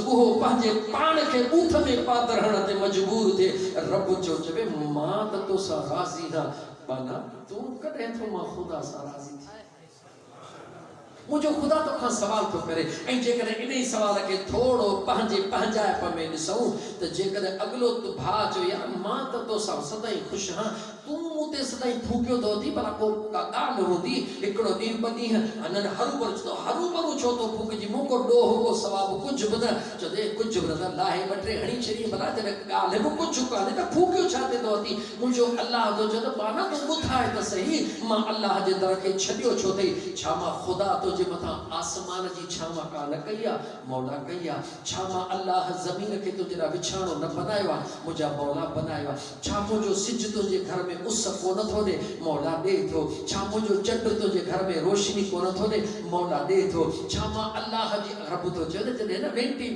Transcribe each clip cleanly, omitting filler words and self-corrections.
वो पंहिंजे पाण खे ऊठ में पात रहण ते मजबूर थे। रब जो चवे मां त तोसां राज़ी ना बाना तू कॾहिं थो मां ख़ुदा सां राज़ी थी। मुझो खुदा तो खां सवाल तो करे ऐं जेकॾहिं इन ई सवाल खे थोरो पंहिंजे पंहिंजाइप में ॾिसूं त जेकॾहिं अॻिलो तू भाउ चयो यार मां त तोसां सदाईं ख़ुशि हां तूं मूं ते सदाईं फूकियो थो थी भला को का ॻाल्हि हूंदी हिकिड़ो ॾींहुं ॿ ॾींहं अननि हरू छो थो फूकिजी मूं को ॾोह को सवाबु कुझु बि न चवे कुझु बि न लाहे ॿ टे हणी छॾी भला जॾहिं ॻाल्हि बि कुझु कान्हे त फूकियो छा थिए थो अथई। मुंहिंजो अलाह थो चए त बाना तूं ॿुधाए त सही मां अलाह जे दर खे छॾियो छो अथई। छा मां ख़ुदा तुंहिंजे मथां आसमान जी छांव कान कई आहे मौला कई आहे। छा मां अलाह ज़मीन खे तुंहिंजे लाइ विछाणो न बनायो आहे मुंहिंजा मौला बनायो आहे। छा मुंहिंजो सिज तुंहिंजे घर में उस कोन थो ॾे मौला ॾे थो। छा मुंहिंजो चंड तुंहिंजे घर में रोशनी कोन थो ॾे मौला ॾे थो। छा मां अलाह जी रब थो चयो न जॾहिं न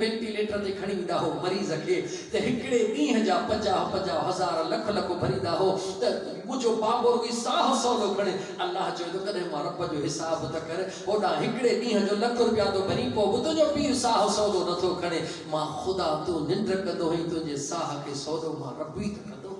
वेंटिलेटर ते खणी ईंदा हो मरीज़ खे त हिकिड़े ॾींहं जा 50,000 लख भरींदा हो त मुंहिंजो बाबो रुॻी साह सवलो खणे। अलाह चयो त कॾहिं मां रब जो हिसाब त कर होॾां हिकिड़े ॾींहं जो लख रुपया थो भरी पोइ बि तुंहिंजो पीउ साह सवलो नथो खणे। मां ख़ुदा तूं निंड कंदो हुई तुंहिंजे साह खे सवलो मां रब ई त कंदो।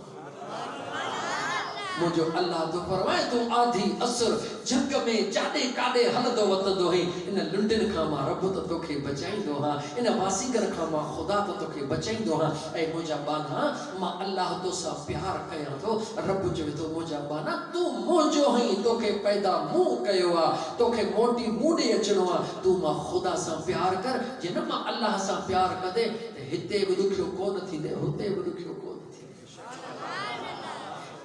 मुझो अल्लाह तो फरमाए तू आधी असर जंग में जाडे काडे हलदो वतदो है इन लुंडन खां मां रब तो तोखे बचाईंदो हां इन वासीगर खां मां खुदा तो तोखे बचाईंदो हां। ऐ मुंहिंजा बाना मां अल्लाह तो सां प्यार कयां थो। रब चवे थो मुंहिंजा बाना तू मुंहिंजो हई तोखे पैदा मूं कयो आहे तोखे मोटी मूं ॾे अचणो आहे तू मां खुदा सां प्यार कर। जे न मां अल्लाह सां प्यार कंदे त हिते बि ॾुखियो कोन थींदे हुते बि ॾुखियो कोन थींदे।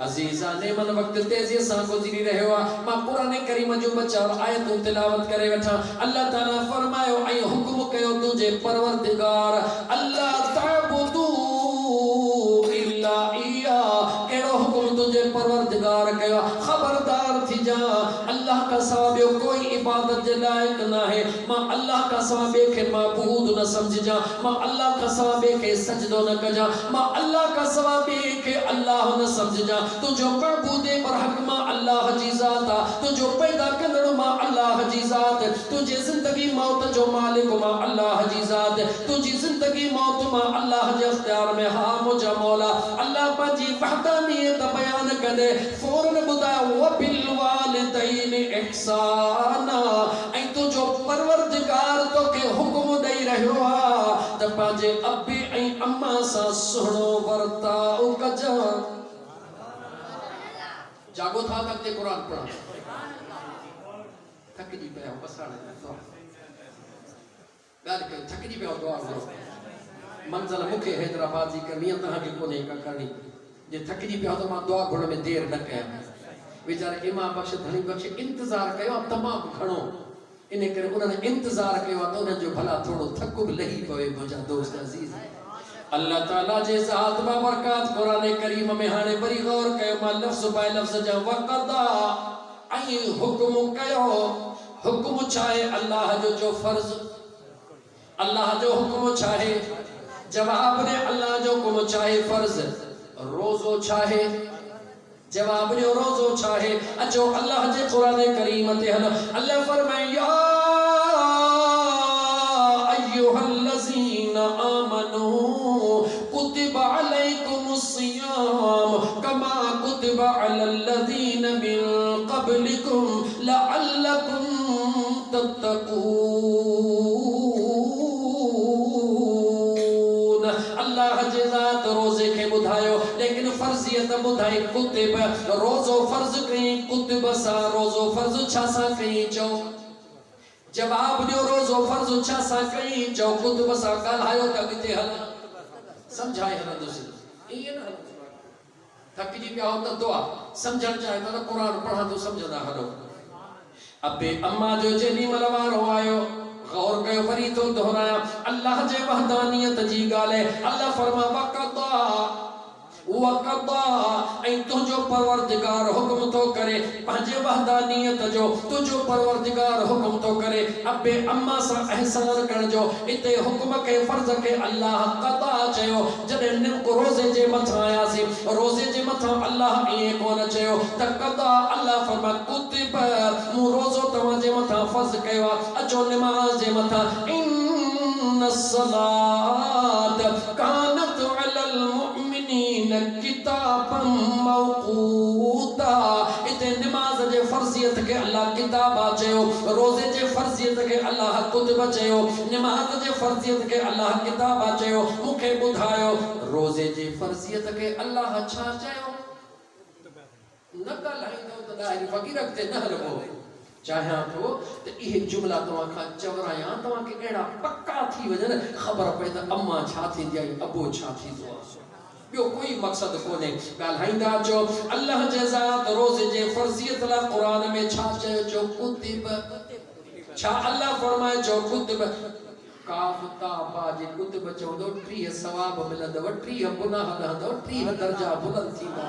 अजीज़ा ने मन वक्त तेजी सां गुज़री रहियो आहे। मां कुरान करीम जो 4 आयतूं तिलावत करे वठा। अल्लाह ताला फरमायो ऐं हुक्म कयो तुंहिंजे परवरदिगार अल्लाह ताबुदू इल्ला इया। कहिड़ो हुक्म तुंहिंजे परवरदिगार कयो खबरदार थी जा अल्लाह का सिवा ॿियो कोई इबादत जे लाइक़ न आहे। मां अल्लाह का सिवा ॿिए खे माबूद न समझजा मां अल्लाह का सिवा ॿिए खे सजदो न कजा मां अल्लाह का सिवा ॿिए खे अल्लाह न समझजा। तुझो मअबूद बरहक मां अल्लाह जी ज़ात आहे। तुझो पैदा कंदड़ मां अल्लाह जी ज़ात। तुझे जिंदगी मौत जो मालिक मां अल्लाह जी ज़ात। तुझी जिंदगी मौत मां अल्लाह जे इख्तियार में हा मुंहिंजा मौला। अल्लाह पंहिंजी वहदानियत बयान कंदे फौरन ॿुधायो व बिल वालिदैन इहसाना। ऐं तुझो परवरदिगार तोखे हुक्म ॾेई रहियो आहे त पंहिंजे अबे ऐं अम्मा सां सुहिणो वर्ताउ कजा। जागो था तक कुरान पढ़ा थकजी पिया बसाड़े ॻाल्हि कयो थकजी पिया दुआ करो। मंज़िल मूंखे हैदराबाद जी करणी आहे तव्हांखे कोन्हे का करणी। जे थकजी पिया त मां दुआ घुरण में देर न कयां। वीचारे इमाम बख्श धनी बख्श इंतज़ार कयो तमामु घणो इन करे उन्हनि इंतज़ार कयो त उन्हनि जो भला थोरो थक बि लही पवे। मुंहिंजा दोस्त अज़ीज़ अल्लाह ताला जे ज़ात बाबरकात कुरान करीम में हाणे वरी गौर कयो मां लफ्ज़ बाय लफ्ज़ जा वक़दा ऐं हुक्म कयो। हुक्म छा आहे अल्लाह जो फर्ज़ अल्लाह जो हुक्म छा आहे जवाब ने अल्लाह जो हुक्म छा आहे फर्ज़। रोज़ो छा आहे जवाब ने रोज़ो छा आहे। अचो अल्लाह जे कुरान करीम ते हल। अल्लाह फरमाए या अय्युहल्लज़ीना आमनू कुतिबा अलैकुमुस्सियाम कमा कुतिबा अलल्लज़ीना मिन क़ब्लिकुम लअल्लकुम तत्तकून। अल्लाह जे ज़ात रोज़े खे ॿुधायो लेकिन फर्ज़ियत ॿुधाई कुतिब रोज़ो फर्ज़ कई कुतिब सां रोज़ो फर्ज़ छा सां कई चओ जवाब ॾियो रोज़ो फर्ज़ छा सां कई चओ कुतिब सां ॻाल्हायो त अॻिते हल समझाए हलंदुसि ईअं न थकिजी पिया हो त दुआ समझण चाहे त कुरान पढ़ा तो समझंदा हलो। अबे अम्मा जो जेॾी महिल वारो आयो गौर कयो वरी तो दोहराया अल्लाह जे वहदानियत जी ॻाल्हि अल्लाह फरमा वक़दा ऐं तुंहिंजो परवरदिगार हुक्म तो करे पंहिंजे वहदानियत जो तुंहिंजो परवरदिगार हुक्म तो करे अबे अम्मा सां एहसान करण जो। इते हुक्म के फर्ज़ के अल्लाह क़दा चयो जॾहिं रोज़े जे मथां आयासीं रोज़े जे मथां अल्लाह ईअं कोन चयो त क़दा अल्लाह फरमा कुतिब मूं रोज़ो तव्हां जे मथां फर्ज़ कयो आहे। अचो निमाज़ जे मथां इन इन्नस्सलात कानत अलल मुमिनीन किताबम मौकूता। इते नमाज जे फर्जियत के अल्लाह किताब चयो, रोजे जे फर्जियत के अल्लाह कुतुब चयो, नमाज जे फर्जियत के अल्लाह किताब चयो। मूंखे ॿुधायो रोजे जे फर्जियत के अल्लाह छा चयो? न ॻाल्हाईंदो त ॾाढी फ़क़ीर अॻिते न हलबो। चाहियां थो त इहे जुमला तव्हां खां चवरायां, तव्हांखे अहिड़ा पक्का थी वञनि, ख़बर पए त अम्मा छा थींदी आहे, अबो छा थींदो आहे। ॿियो कोई मक़सदु कोन्हे। ॻाल्हाईंदा अचो अल्लाह जे ज़ात रोज़े जे फर्ज़ियत लाइ क़ुरान में छा चयो? जो कुतिब। छा अल्लाह फरमाए जो कुतिब? काफ़ ता बा जे कुतिब चवंदो 30 सवाब मिलंदव, 30 गुनाह लहंदव, 30 दर्जा बुलंद थींदा।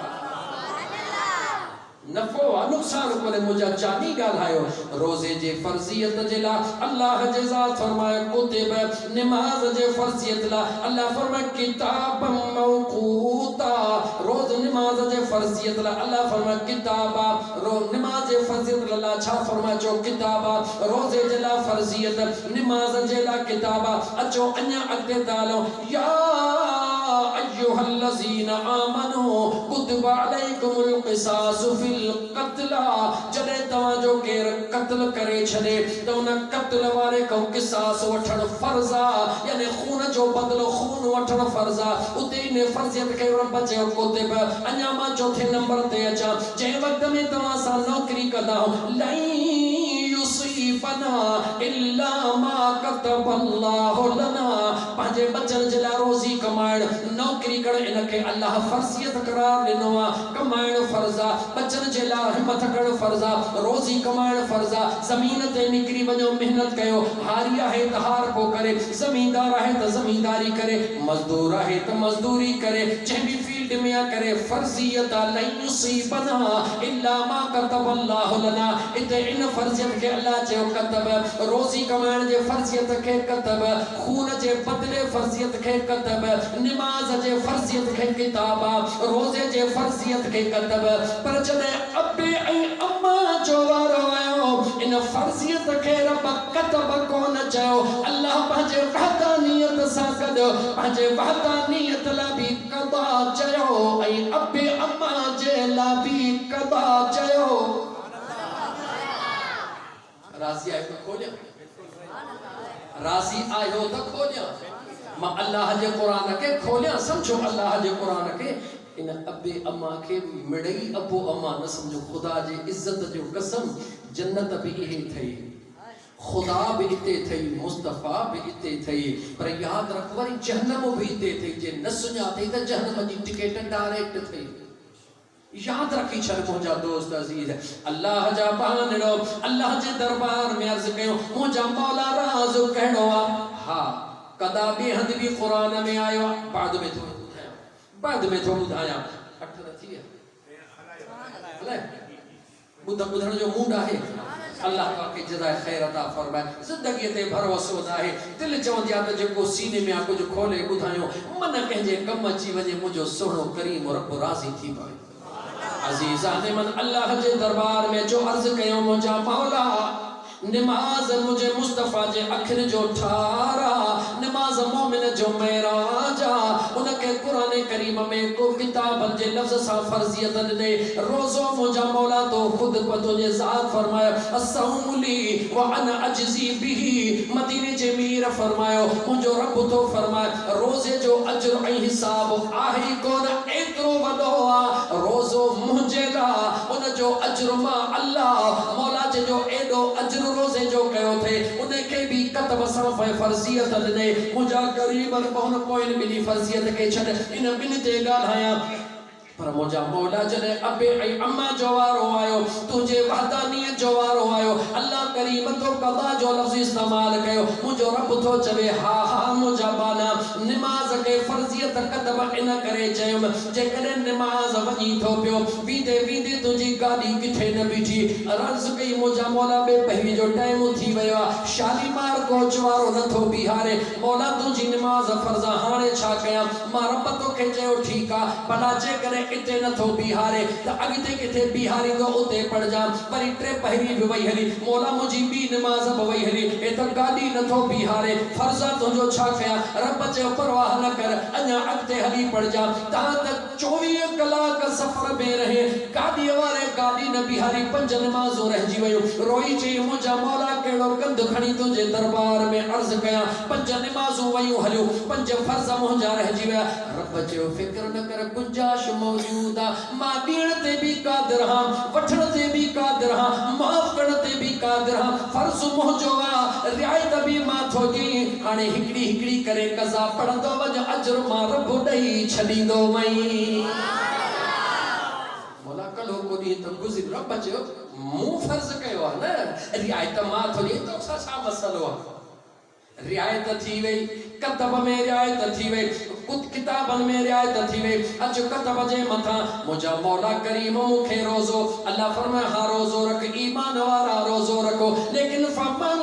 नफ़ो नुक़सान कोने। मुझा जानी ॻाल्हायो रोज़े जे फर्जियत जे लाइ अल्लाह जे ज़ात फरमाए कुतिब। नमाज जे फर्जियत लाइ अल्लाह फरमाए किताब मौक़ूता। रोज़ नमाज जे फर्जियत लाइ अल्लाह फरमाए किताबा। नमाज जे फर्जियत लाइ छा फरमाए? जो किताबा। रोज़े जे लाइ फर्जियत, नमाज जे लाइ किताबा। अचो अञा अॻिते तालो या अय्युहल्लज़ीना आमनू कुतिबा अलैकुमुल क़िसासु फिल क़त्ला। जॾहिं तव्हांजो केरु क़त्ल करे छॾे त उन क़त्ल वारे खां क़िसास वठणु फ़र्ज़ आहे, यानी खून जो बदिलो खून वठणु फ़र्ज़ आहे। उते इन फ़र्ज़ियत खे रब चयो कुतिब। अञा मां चौथे नंबर ते अचां, जंहिं वक़्त में तव्हां सां नौकरी कंदा युसीबना इल्ला मा कतबल्लाहु लना। पंहिंजे बचन जे लाइ रोज़ी कमाइण, नौकरी करण, इनखे अल्लाह फर्ज़ियत करार ॾिनो आहे। कमाइण फ़र्ज़ आहे, बचन जे लाइ हिमत करणु फ़र्ज़ आहे, रोज़ी कमाइण फ़र्ज़ आहे। ज़मीन ते निकिरी वञो, महिनत कयो। हारी आहे त हार पोइ करे, ज़मींदार आहे त ज़मींदारी करे, मज़दूर आहे त मज़दूरी करे, जंहिं बि फील्ड में आहे करे फर्ज़ियत ला युसीबना इल्ला मा कतबल्लाहु लना। इते इन फर्ज़ियत खे अल्लाह चयो कतब। रोज़ी कमाइण जे फर्ज़ियत खे कतब, खून जे बदले फर्ज़ियत खे कतब, नमाज जे फर्ज़ियत खे किताब, रोज़े जे फर्ज़ियत खे कतब। पर जॾहिं अबे ऐं अम्मा जो वारो आयो, इन फर्ज़ियत खे रब कतब कोन चयो। अल्लाह पंहिंजे वहदानियत सां गॾु पंहिंजे वहदानियत लाइ बि कदा चयो ऐं अबे अम्मा जे लाइ बि कदा चयो। राज़ी आहियो त खोलियां? राज़ी आहियो त खोलियां? मां अल्लाह जे क़ुरान खे खोलियां। समझो अल्लाह जे क़ुरान खे। इन अबे अम्मा के मिड़ई अबो अम्मा न समझो। खुदा जी इज्जत जो कसम, जन्नत भी इहे थई, खुदा भी इते थई, मुस्तफ़ा भी इते थई। पर याद रख वरी जहन्नम भी इते थई। जे न सुञातई त जहन्नम जी टिकट डायरेक्ट थई। याद रखी छड़ मुझा दोस्त अजीज। अल्लाह जा बानड़ो अल्लाह जे दरबार में अर्ज कयो मुझा मौला राज कहणो आ। हा कदा बि हंद भी कुरान में आयो। बाद में तो बुधाया, बाद में तो बुधाया। अठ थी हले बुधण जो मूड आहे। अल्लाह पाक जज़ाए खैर अता फरमाए। जिंदगी ते भरोसो न आहे। दिल चवंदी आहे त जेको सीने में कुछ खोले बुधायो मन कंहिंजे कम अची वञे। मुझो सोहणो करीम रब राज़ी थी पए। अजीज़ान मन अल्लाह जे दरबार में जो अर्ज कयो मुझा मौला नमाज मुझे मुस्तफ़ा जे अखिन जो ठारा। नमाज मोमिन जो मेराजा। उनके कुरान करीम में को किताब जे लफ्ज सा फर्जियत दे। रोज़ो मुझा मौला तो खुद पतो जे ज़ात फरमाया अस्सौमुली व अना अजज़ी बिही। मदीने जे मीर फरमायो मुझो रब तो फरमाए रोज़े जो अजर ऐं हिसाब आहे कोन एतिरो वॾो आहे। रोज़ो मुझे ला उन जो अजर मां अल्लाह मौला जे जो एडो अजर रोज़े जो कयो थे उनके भी कतब सां फर्जियत दे। मुझा करीबन बहुन कोई मिली फर्जियत के छड़ इन बिन ते ॻाल्हायां। पर मुझा मौला जॾहिं अबे ऐं अम्मा जो वारो आयो तुझे वहदानियत जो वारो आयो अल्लाह करीम तो कदा जो लफ्ज़ इस्तेमाल कयो। मुझो रब तो चवे हा हा मुझा बाला नमाज के फर्जियत त कदम इन करे चयुम जेकॾहिं नमाज़ वञी थो पियो वींदे वींदे तुंहिंजी गाॾी किथे न बीठी अर्ज़ कई मुंहिंजा मौला बे पहिरीं जो टाइम थी वियो आहे शालीमार कोच वारो नथो बीहारे मौला तुंहिंजी नमाज़ फर्ज़ हाणे छा कयां मां रब तोखे चयो ठीकु आहे भला जेकॾहिं इते नथो बीहारे त अॻिते किथे बीहारींदो उते पढ़जां वरी टे पहिरीं बि वई हली मौला मुंहिंजी ॿी नमाज़ बि वई हली हे त गाॾी नथो बीहारे फर्ज़ तुंहिंजो छा कयां रब चयो परवाह न कर अञा अॻिते हली पढ़जां तव्हां त 24 कलाक सफ़र में रहे गाॾीअ वारे गाॾी न बीहारी 5 नमाज़ूं रहिजी वियूं रोई चई मुंहिंजा मौला कहिड़ो कंधु खणी तुंहिंजे दरबार में अर्ज़ कयां 5 नमाज़ूं वयूं हलियूं 5 फर्ज़ मुंहिंजा रहिजी विया रब चयो फिक्र न कर गुंजाइश मौजूद आहे मां ॾियण ते बि क़ादिर आहियां वठण ते बि क़ादिर आहियां माफ़ करण ते बि क़ादिर आहियां फर्ज़ मुंहिंजो आहे रिआयत बि मां थो ॾियां हाणे हिकिड़ी करे क़ज़ा पढ़ंदो वञ अजर मां रब ॾेई छॾींदो वई मौला कल्ह को ॾींहुं त गुज़िर रब चयो मूं फर्ज़ कयो आहे न रिआयत मां थो ॾियां तोसां छा मसलो आहे रिआयत थी वई कतब में रिआयत थी वई किताबन में रिआयत थी वई अच कतब जे मथा मुंहिंजा मौला करीम मूंखे रोज़ो अल्लाह फरमाए हा रोज़ो रख ईमान वारा रोज़ो रखो लेकिन फमन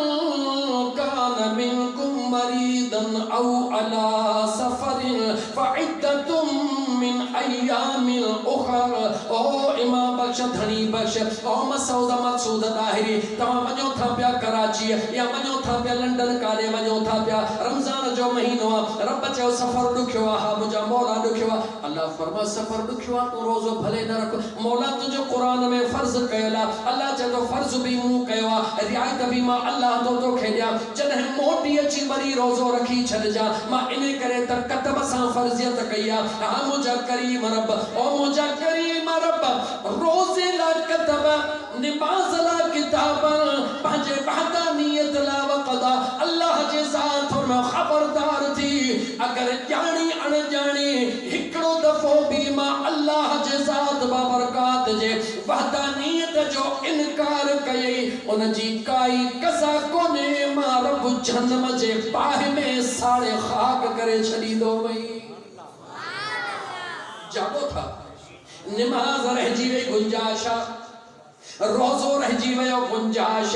कान मिनकुम मरीदन औ अला सफरिन फइद्दतुम मिन अय्यामिल उखर ओ इमाम बख्श धनी बख्श ओ मसूद मकसूद दाहिरी तव्हां वञो था पिया कराची या वञो था पिया लंडन काॾे वञो था पिया रमज़ान जो महीनो आहे रब चयो सफ़र ॾुखियो आहे हा मुंहिंजा मौला ॾुखियो आहे अल्लाह फरमाए सफ़र ॾुखियो आहे तूं रोज़ो भले न रख मौला तुंहिंजो क़ुरान में फ़र्ज़ कयल आहे अल्लाह चए थो फ़र्ज़ बि मूं कयो आहे रिआयत बि मां अल्लाह तो तोखे ॾियां जॾहिं मोटी अची वरी रोज़ो रखी छॾिजां मां इन करे त कतब सां फ़र्ज़ियत कई आहे हा मुंहिंजा करीम रब ओ मुंहिंजा करीम रब रोज़े ला कतब नमाज़ ला किताब पंहिंजे वहदानियत ला वक़दा अल्लाह जे ज़ात में ख़बरदार थी अगर ॼाणी अणॼाणी हिकिड़ो दफ़ो बि मां अल्लाह जे ज़ात बाबरकात जे वहदानियत जो इनकार कयई उन जी काई कज़ा कोन्हे मां रब जहन्नम जे बाहि में साड़े खाक करे छॾींदो वई जागो था नमाज रहिजी वई गुंजाइश रोज़ो रहिजी वियो गुंजाइश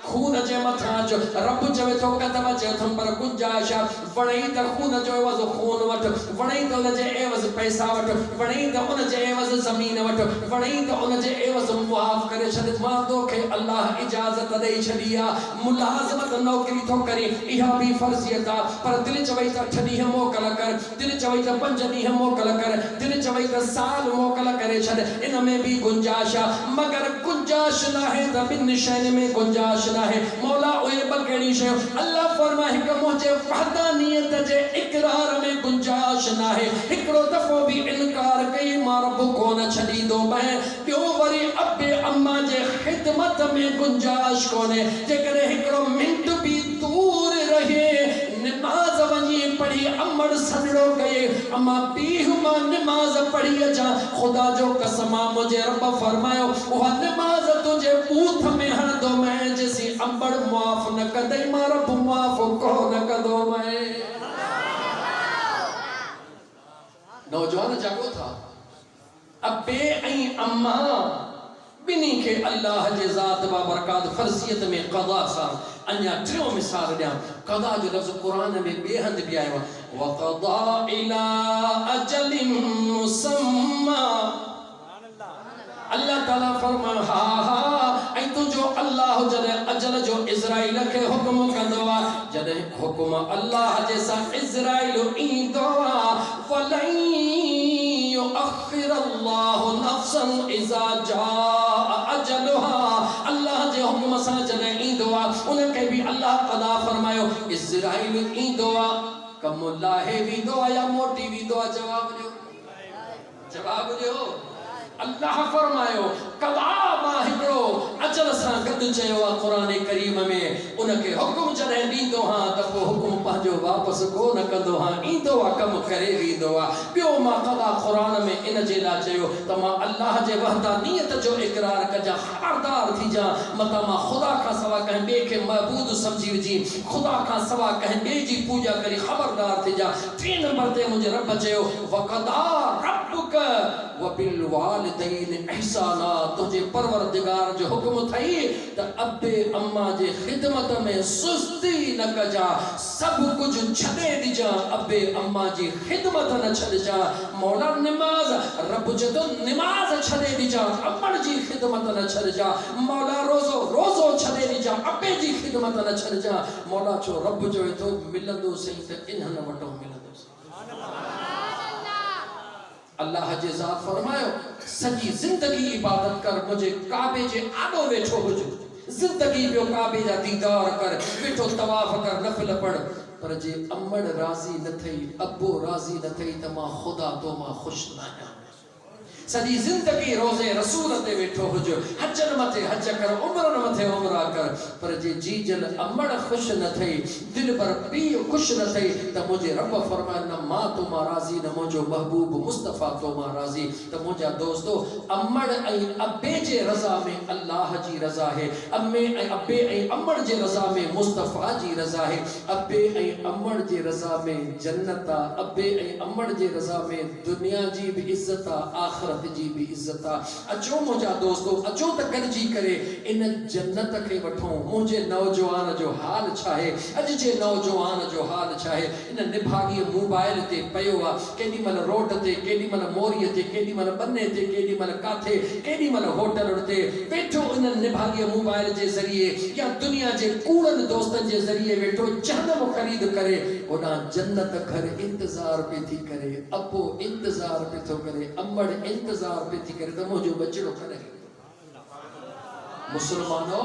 खून जे मथा जो रब चवे थो कदम चयो थम पर गुंजाइश वणई त खून जो एवज़ खून वठ वणई त उन जे एवज़ पैसा वठ वणई त उन जे एवज़ ज़मीन वठ वणई त उन जे एवज़ मुआफ़ करे छॾ मां तोखे अल्लाह इजाज़त ॾेई छॾी आहे मुलाज़मत नौकरी थो करे इहा बि फ़र्ज़ियत आहे पर दिलि चवई त 8 ॾींहं मोकल कर दिलि चवई त 5 ॾींहं मोकल कर दिलि चवई त साल मोकल करे छॾ इन में बि गुंजाइश आहे मगर गुंजाइश न आहे त ॿिनि शयुनि में गुंजाइश है मौला ओए बकड़ी शे अल्लाह फरमाए हिक मुझे वहदानियत जे इकरार में गुंजाइश ना है हिकड़ो दफो भी इनकार कई मां रब को न छडी दो मैं बियो वरी अब्बे अम्मा जे खिदमत में गुंजाइश कोने जेकरे हिकड़ो मिनट भी दूर रहे नमाज वनी पढ़ी अमर सनड़ो गए अम्मा पीहु मां नमाज पढ़ी अचा खुदा जो कसम मुझे रब फरमायो वह नमाज तुझे बूथ में हण दो मैं जैसी अंबड़ माफ न कदई मां रब माफ को न कदो मैं नौजवान जागो था अब्बे ऐं अम्मा बिनी के अल्लाह जे ज़ात बाबरकात फर्जियत में क़ज़ा सा अन्या टियों मिसाल दिया क़ज़ा जो लफ्ज़ कुरान में बेहद भी आयो व क़ज़ा इला अजलिन मुसम्मा अल्लाह ताला फरमा हा ऐं तुझो अल्लाह जॾहिं अजल जो इज़राइल खे हुक्म कंदो आहे जॾहिं हुक्म अल्लाह जे सां इज़राइल ईंदो आहे वलन युअख़िर अल्लाहु नफ़्सन इज़ा जाअ अजलुहा अल्लाह जे हुक्म सां जॾहिं ईंदो आहे उनखे बि अल्लाह क़ज़ा फरमायो इज़राइल ईंदो आहे कम लाहे वेंदो आहे या मोटी वेंदो आहे जवाब ॾियो अल्लाह फरमायो कदा मां हिकिड़ो अजल सां गॾु चयो आहे क़ुरान करीम में उनखे हुकुम जॾहिं ॾींदो हा त पोइ हुकुम पंहिंजो वापसि कोन कंदो हा ईंदो आहे कमु करे ॾींदो आहे ॿियो मां कदा क़ुरान में इन जे लाइ चयो त मां अल्लाह जे वहदानियत जो इक़रार कजां ख़बरदार थी जा मतां मां ख़ुदा खां सवा कंहिं ॿिए खे महबूद सम्झी विझी ख़ुदा खां सवा कंहिं ॿिए जी पूॼा करी ख़बरदार थी जा 3 नंबर ते मुंहिंजे रब चयो वक़दा रब्बुक वबिल वालिदैन इहसाना तुझे परवरदिगार जो हुक्म थई त अब्बे अम्मा जे खिदमत में सुस्ती न कजा सब कुछ छॾे ॾिजा अब्बे अम्मा जी खिदमत न छॾजा मौला नमाज रब जो नमाज छॾे ॾिजा अम्मड़ जी खिदमत न छॾजा मौला रोज़ो छॾे ॾिजा अब्बे जी खिदमत न छॾजा मौला चो रब जो तो मिलंदो सही त इन्हनि वटो मिलंदो अल्लाह जे ज़ात फरमायो सॼी ज़िंदगी इबादत कर मुझे काबे जे आॾो वेठो हुज ज़िंदगी बियो काबे जा दीदार कर वेठो तवाफ कर नफल पढ़ पर जे अम्मड़ राज़ी न थई अब्बो राज़ी न थई त मां ख़ुदा तो मां ख़ुश न आहियां सॼी ज़िंदगी रोज़े रसूल ते वेठो हुज हजन मथे हज कर उम्रन मथे उम्रा कर पर जे जीजल अम्मड़ ख़ुश न थई दिल पर पीउ ख़ुश न थई त मुझे रब फरमाए न मां तो मां राज़ी न मुझो महबूब मुस्तफ़ा तो मां राज़ी त मुझा दोस्तो अम्मड़ ऐं अब्बे जे रज़ा में अल्लाह जी रज़ा है अम्मे ऐं अब्बे ऐं अम्मड़ जे रज़ा में मुस्तफ़ा जी रज़ा है अब्बे ऐं अम्मड़ जे रज़ा में जन्नत आ अब्बे ऐं अम्मड़ जे रज़ा में दुनिया जी भी इज्जत आ आख़िरत जी भी इज्जत आ अचो मुझा दोस्तो अचो त गॾिजी करे इन जन्नत खे वठो मुझे नौजवान जो हाल छा है अज जे नौजवान जो हाल छा है इन निभागी मोबाइल ते पयो आ केडी मल रोड ते केडी मल मोरीअ ते केडी मल बन्ने ते केडी मल काथे केडी मल होटल ते वेठो इन निभागी मोबाइल जे ज़रिए या दुनिया जे कूड़न दोस्तन जे ज़रिए वेठो जहन्नम खरीद करे ओना जन्नत घर इंतजार पे थी करे अब्बो इंतजार पे थो करे अम्मड़ इंतजार पे थी करे त मुझो बचड़ो कॾहिं मुसलमानो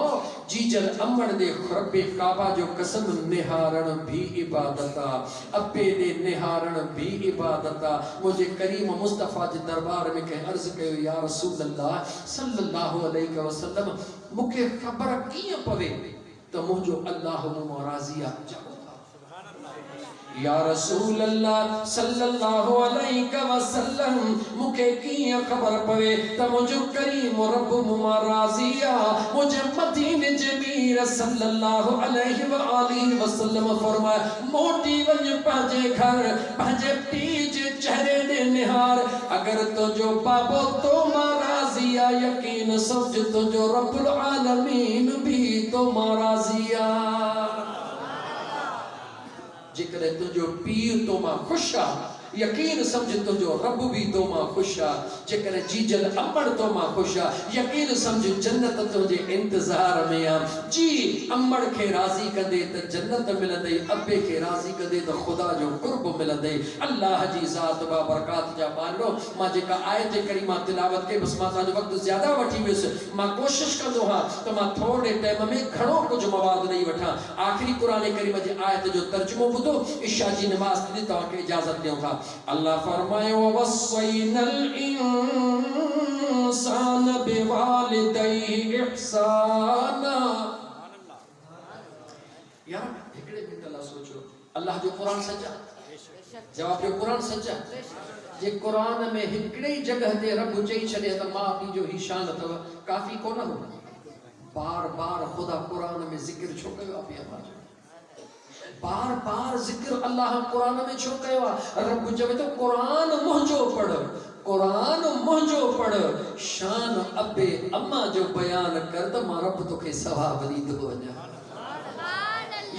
जीजल अम्मड़ दे रब्बे काबा जो कसम निहारण भी इबादत आ अब्बे दे निहारण भी इबादत आ मुझे करीम मुस्तफ़ा जे दरबार में कह अर्ज कयो या रसूल अल्लाह सल्लल्लाहु अलैहि वसल्लम मुखे खबर कीअं पवे त मुझो अल्लाह मुंहिंजो राज़ी आ या रसूल अल्लाह सल्लल्लाहु अलैहि वसल्लम मुखे कीअं खबर पवे त मुझो करीम रब मुमा राज़ी आ मुझे मदीने जे मीर सल्लल्लाहु अलैहि वसल्लम फरमाए मोटी वञ पंहिंजे घर पंहिंजे पीउ जे चेहरे ॾे निहार अगर तुंहिंजो बाबो तो मां राज़ी आ यकीन समझ तुंहिंजो रब्बुल आलमीन भी तो मां राज़ी आ जेकर तुझो पीर तो मां खुश आ यकीन समझ तुझो रब भी तो मां खुश आ जेकर जीजल अम्मड़ तो मां खुश आ यकीन समझ जन्नत तुझे इंतजार में आ जी अम्मड़ के राज़ी कंदे त जन्नत मिलंदे अब्बे के राज़ी कंदे त खुदा जो कुर्ब मिलंदे अल्लाह जी ज़ात बा बरकात जा मानो मां जेका आयत करीमा तिलावत के बस मां जो वक्त ज्यादा वठी विस मां कोशिश कंदो हां त मां थोड़े टाइम में घणो कुछ मवाद नहीं वठा आखिरी कुरान करीम जी आयत जो तर्जुमो बुधो इशा जी नमाज दी तवा के इजाजत देऊं था अल्लाह फरमाए ववस्सैनल इंसान बिवालिदैहि इहसाना यार हिकड़े मिनट ला सोचो अल्लाह जो कुरान सच्चा जवाब जो कुरान सच्चा जे कुरान में हिकड़े जगह ते रब चई छडे त मां पी जो ही शान अथव काफी कोन हो बार बार खुदा कुरान में जिक्र छो कयो आहे अल्लाह बार बार जिक्र अल्लाह कुरान में छो कयो आहे रब चवे तो कुरान मुंहिंजो पढ़ शान अब्बे अम्मा जो बयान कर त मां रब तोखे सवाब ॾींदो वञा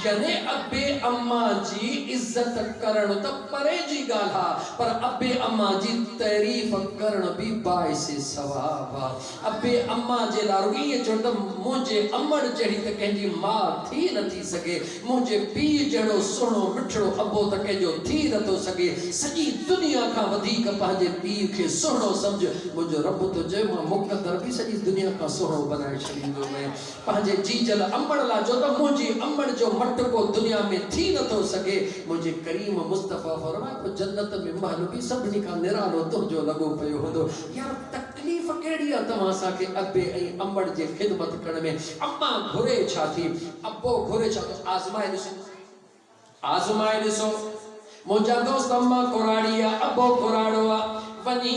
यानी अब्बे अम्मा जी इज्जत करण त परे जी गाल्हि आहे पर अब्बे अम्मा जी तारीफ़ करण भी बाइस सवाब आहे अब्बे अम्मा जे लाइ रुॻी चओ त मुंहिंजे अम्मड़ जहिड़ी त कंहिंजी माउ थी नथी सघे मुंहिंजे पीउ जहिड़ो सुहिणो मिठड़ो अबो त कंहिंजो थी नथो सघे सॼी दुनिया खां वधीक पंहिंजे पीउ खे सुहिणो सम्झ मुंहिंजो रब तो चए मां मुक़दर बि सॼी दुनिया खां सुहिणो बनाए छॾींदो पंहिंजे जीजल अम्मड़ लाइ जो त मुंहिंजी अम्मड़ जो को दुनिया में थी न तो सके मुझे करीम मुस्तफ़ा फरमाए तो जन्नत में महल भी सभनी का निरालो तुझो लगो पयो होंदो यार तक तकलीफ़ कहिड़ी आहे तव्हां असांखे अबे ऐं अम्बड़ जे ख़िदमत करण में? अम्मा घुरे छा थी, अबो घुरे छा थो? आज़माए ॾिसो, आज़माए ॾिसो। मुंहिंजा दोस्त अम्मा कुराड़ी आहे, अबो कुराड़ो आहे। वनी